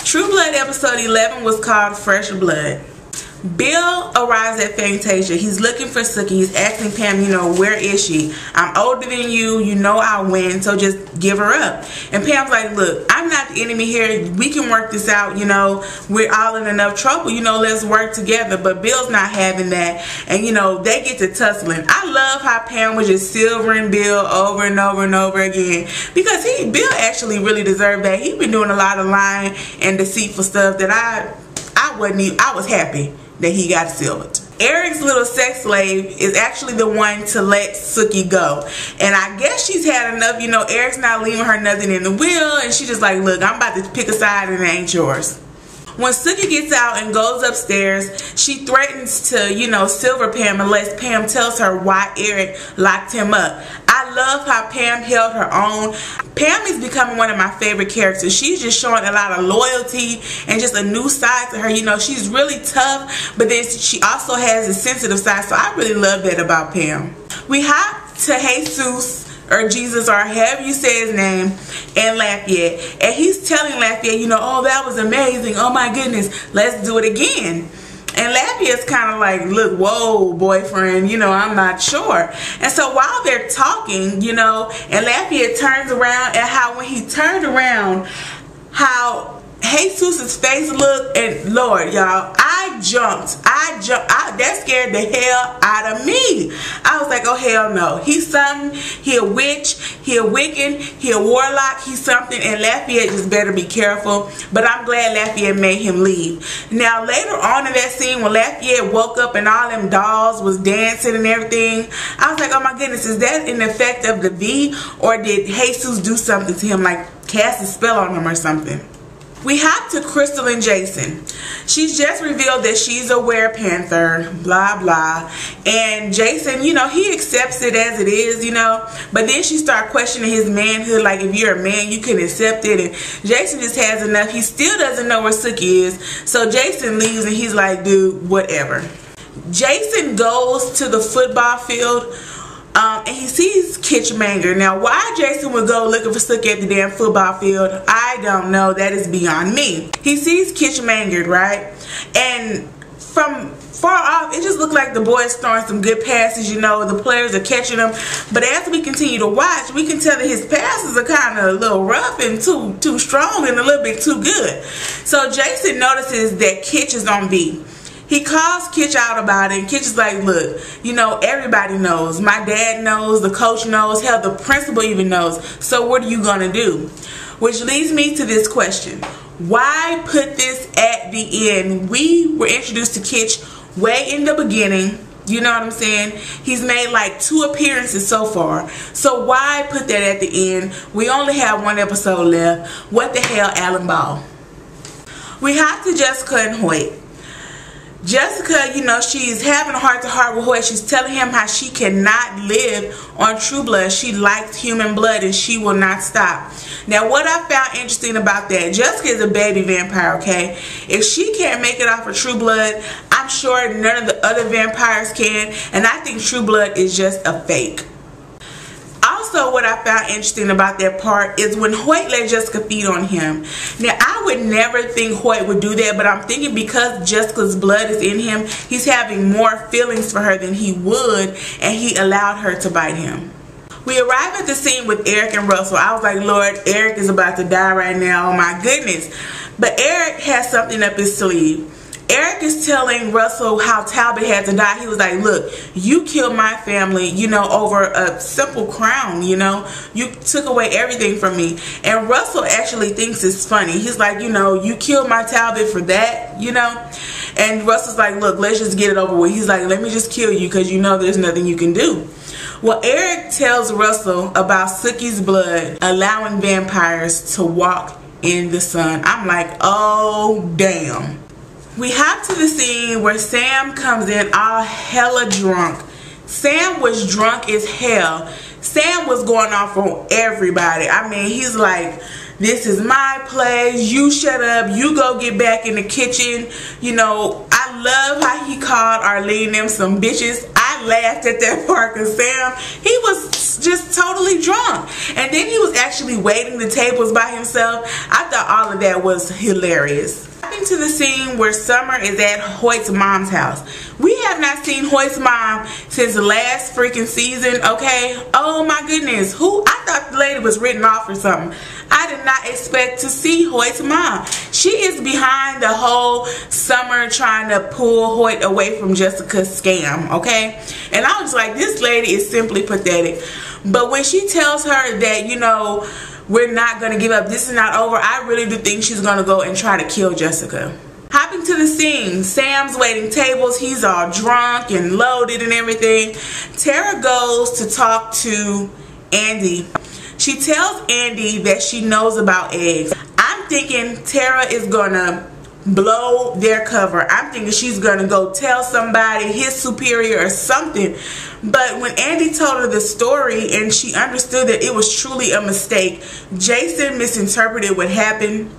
True Blood episode 11 was called Fresh Blood. Bill arrives at Fangtasia. He's looking for Sookie. He's asking Pam, you know, where is she? I'm older than you. You know I'll win, so just give her up. And Pam's like, look, I'm not the enemy here. We can work this out, you know. We're all in enough trouble, you know, let's work together. But Bill's not having that. And, you know, they get to tussling. I love how Pam was just silvering Bill over and over and over again. Because Bill actually really deserved that. He's been doing a lot of lying and deceitful stuff that I was happy that he got silvered. Eric's little sex slave is actually the one to let Sookie go. And I guess she's had enough. You know, Eric's not leaving her nothing in the will. And she's just like, look, I'm about to pick a side and it ain't yours. When Sookie gets out and goes upstairs, she threatens to, you know, silver Pam unless Pam tells her why Eric locked him up. I love how Pam held her own. Pam is becoming one of my favorite characters. She's just showing a lot of loyalty and just a new side to her. You know, she's really tough, but then she also has a sensitive side. So I really love that about Pam. We hop to Jesus, or Jesus, or however you say his name, and Lafayette. And he's telling Lafayette, you know, oh, that was amazing. Oh my goodness, let's do it again. And Lafayette's kind of like, look, whoa, boyfriend, you know, I'm not sure. And so while they're talking, you know, and Lafayette turns around, and how when he turned around, how Jesus's face looked, and Lord, y'all, I jumped. That scared the hell out of me. I was like, oh hell no. He's something. He a witch. He a Wiccan. He a warlock. He's something. And Lafayette just better be careful. But I'm glad Lafayette made him leave. Now later on in that scene, when Lafayette woke up and all them dolls was dancing and everything, I was like, oh my goodness, is that an effect of the V, or did Jesus do something to him, like cast a spell on him or something? We hop to Crystal and Jason. She's just revealed that she's a werepanther, blah blah. And Jason, you know, he accepts it as it is, you know. But then she started questioning his manhood, like if you're a man, you can accept it. And Jason just has enough. He still doesn't know where Sookie is. So Jason leaves and he's like, dude, whatever. Jason goes to the football field. And he sees Kitch Manger. Now, why Jason would go looking for Sookie at the damn football field, I don't know. That is beyond me. He sees Kitch mangered, right? And from far off, it just looked like the boys throwing some good passes. You know, the players are catching them. But as we continue to watch, we can tell that his passes are kind of a little rough and too strong and a little bit too good. So Jason notices that Kitch is on B. He calls Kitch out about it, and Kitch is like, look, you know, everybody knows. My dad knows, the coach knows, hell, the principal even knows. So what are you going to do? Which leads me to this question. Why put this at the end? We were introduced to Kitch way in the beginning. You know what I'm saying? He's made like 2 appearances so far. So why put that at the end? We only have 1 episode left. What the hell, ALLLLL? We hop to Jessica and Hoyt. Jessica, you know, she's having a heart-to-heart with Hoyt. She's telling him how she cannot live on True Blood. She likes human blood and she will not stop. Now, what I found interesting about that, Jessica is a baby vampire, okay? If she can't make it off of True Blood, I'm sure none of the other vampires can. And I think True Blood is just a fake. Also, what I found interesting about that part is when Hoyt let Jessica feed on him. Now, I would never think Hoyt would do that, but I'm thinking because Jessica's blood is in him, he's having more feelings for her than he would, and he allowed her to bite him. We arrive at the scene with Eric and Russell. I was like, Lord, Eric is about to die right now. Oh my goodness. But Eric has something up his sleeve. Eric is telling Russell how Talbot had to die. He was like, look, you killed my family, you know, over a simple crown, you know. You took away everything from me. And Russell actually thinks it's funny. He's like, you know, you killed my Talbot for that, you know. And Russell's like, look, let's just get it over with. He's like, let me just kill you because you know there's nothing you can do. Well, Eric tells Russell about Sookie's blood allowing vampires to walk in the sun. I'm like, oh, damn. We hop to the scene where Sam comes in all hella drunk. Sam was drunk as hell. Sam was going off on everybody. I mean, he's like, this is my place. You shut up. You go get back in the kitchen. You know, I love how he called Arlene them some bitches. I I laughed at that part because Sam, he was just totally drunk. And then he was actually waiting the tables by himself. I thought all of that was hilarious. To the scene where Summer is at Hoyt's mom's house. We have not seen Hoyt's mom since the last freaking season, okay? Oh my goodness. I thought the lady was written off or something. I did not expect to see Hoyt's mom. She is behind the whole Summer trying to pull Hoyt away from Jessica's scam, okay? And I was like, this lady is simply pathetic. But when she tells her that, you know, we're not going to give up, this is not over, I really do think she's going to go and try to kill Jessica. Hopping to the scene, Sam's waiting tables. He's all drunk and loaded and everything. Tara goes to talk to Andy. She tells Andy that she knows about eggs. I'm thinking Tara is going to blow their cover. I'm thinking she's going to go tell somebody, his superior or something. But when Andy told her the story and she understood that it was truly a mistake, Jason misinterpreted what happened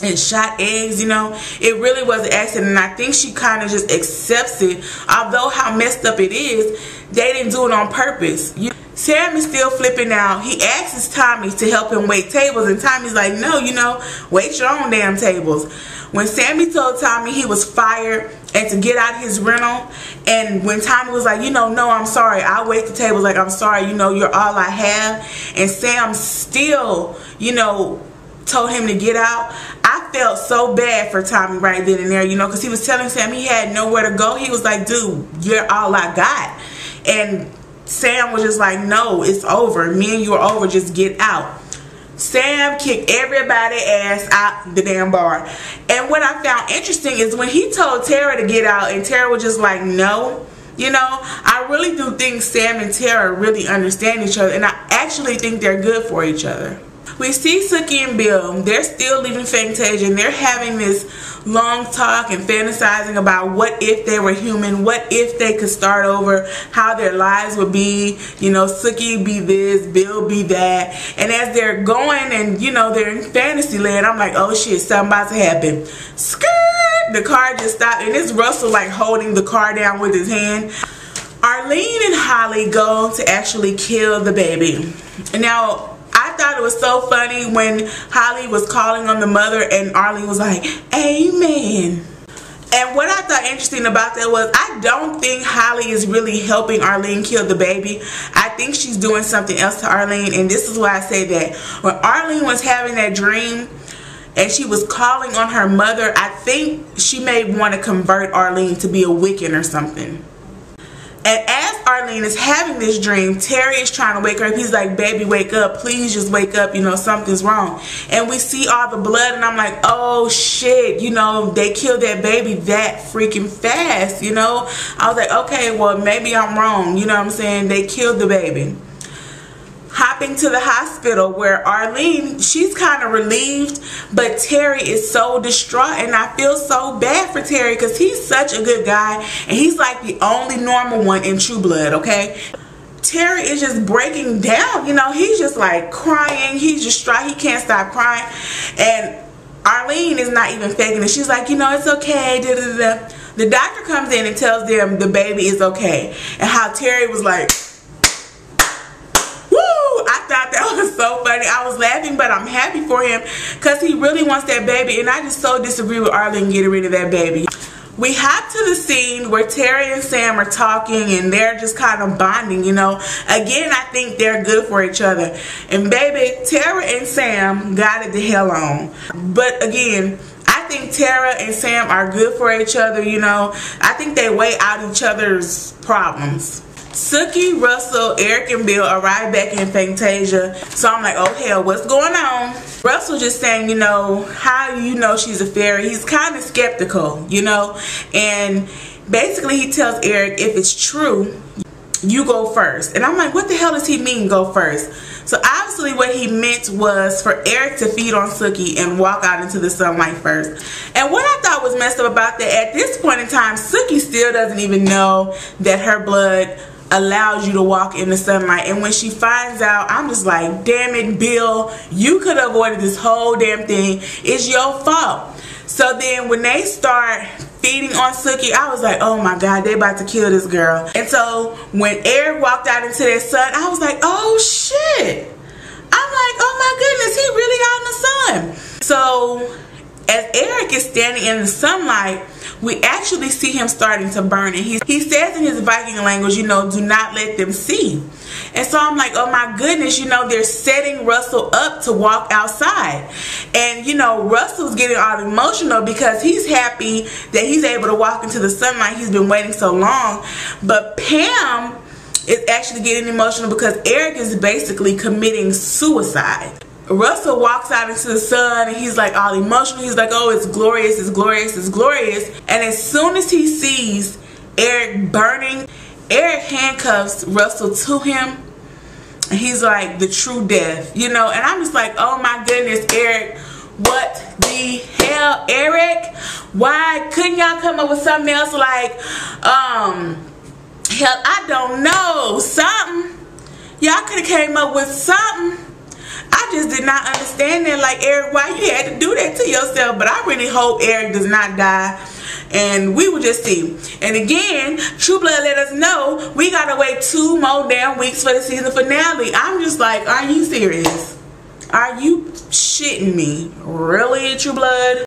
and shot eggs, you know. It really was an accident, and I think she kind of just accepts it. Although how messed up it is, they didn't do it on purpose. Sam is still flipping out. He asks Tommy to help him wait tables, and Tommy's like, no, you know, wait your own damn tables. When Sammy told Tommy he was fired and to get out his rental, and when Tommy was like, you know, no, I'm sorry, I'll wait the tables, like, I'm sorry, you know, you're all I have, and Sam still, you know, told him to get out. I felt so bad for Tommy right then and there, you know, because he was telling Sam he had nowhere to go. He was like, dude, you're all I got. And Sam was just like, no, it's over. Me and you are over. Just get out. Sam kicked everybody's ass out the damn bar. And what I found interesting is when he told Tara to get out and Tara was just like, no. You know, I really do think Sam and Tara really understand each other, and I actually think they're good for each other. We see Sookie and Bill. They're still leaving Fangtasia, and they're having this long talk and fantasizing about what if they were human, what if they could start over, how their lives would be. You know, Sookie be this, Bill be that. And as they're going and, you know, they're in fantasy land, I'm like, oh shit, something about to happen. Skirt! The car just stopped, and it's Russell like holding the car down with his hand. Arlene and Holly go to actually kill the baby. And now, I thought it was so funny when Holly was calling on the mother and Arlene was like, amen. And what I thought interesting about that was I don't think Holly is really helping Arlene kill the baby. I think she's doing something else to Arlene, and this is why I say that. When Arlene was having that dream and she was calling on her mother, I think she may want to convert Arlene to be a Wiccan or something. And as Arlene is having this dream, Terry is trying to wake her up. He's like, baby, wake up. Please just wake up. You know, something's wrong. And we see all the blood, and I'm like, oh, shit. You know, they killed that baby that freaking fast, you know. I was like, okay, well, maybe I'm wrong. You know what I'm saying? They killed the baby. Hopping to the hospital where Arlene, she's kind of relieved, but Terry is so distraught, and I feel so bad for Terry because he's such a good guy, and he's like the only normal one in True Blood, okay? Terry is just breaking down, you know, he's just like crying, he's distraught, he can't stop crying, and Arlene is not even faking it. She's like, you know, it's okay, da da da. The doctor comes in and tells them the baby is okay, and how Terry was like, I thought that was so funny. I was laughing, but I'm happy for him because he really wants that baby, and I just so disagree with Arlene getting rid of that baby. We hop to the scene where Terry and Sam are talking, and they're just kind of bonding, you know. Again, I think they're good for each other. And baby, Tara and Sam got it the hell on. But again, I think Tara and Sam are good for each other, you know. I think they weigh out each other's problems. Sookie, Russell, Eric, and Bill arrive back in Fangtasia. So I'm like, oh hell, what's going on? Russell just saying, you know, how do you know she's a fairy? He's kind of skeptical, you know. And basically he tells Eric, if it's true, you go first. And I'm like, what the hell does he mean go first? So obviously what he meant was for Eric to feed on Sookie and walk out into the sunlight first. And what I thought was messed up about that, at this point in time, Sookie still doesn't even know that her blood allows you to walk in the sunlight. And when she finds out, I'm just like, damn it, Bill, you could have avoided this whole damn thing. It's your fault. So then when they start feeding on Sookie. I was like, oh my God, they about to kill this girl. And so when Eric walked out into that sun, I was like, oh shit. I'm like, oh my goodness, he really out in the sun. So as Eric is standing in the sunlight, we actually see him starting to burn. And he says in his Viking language, you know, do not let them see. And so I'm like, oh my goodness, you know, they're setting Russell up to walk outside. And, you know, Russell's getting all emotional because he's happy that he's able to walk into the sunlight. He's been waiting so long. But Pam is actually getting emotional because Eric is basically committing suicide. Russell walks out into the sun and he's like all emotional. He's like, oh, it's glorious, it's glorious, it's glorious. And as soon as he sees Eric burning, Eric handcuffs Russell to him. And he's like, the true death, you know. And I'm just like, oh my goodness, Eric, what the hell, Eric? Why couldn't y'all come up with something else like, hell, I don't know, something. Y'all could have came up with something. I just did not understand that, like, Eric, why you had to do that to yourself. But I really hope Eric does not die. And we will just see. And again, True Blood let us know we gotta wait 2 more damn weeks for the season finale. I'm just like, are you serious? Are you shitting me? Really, True Blood?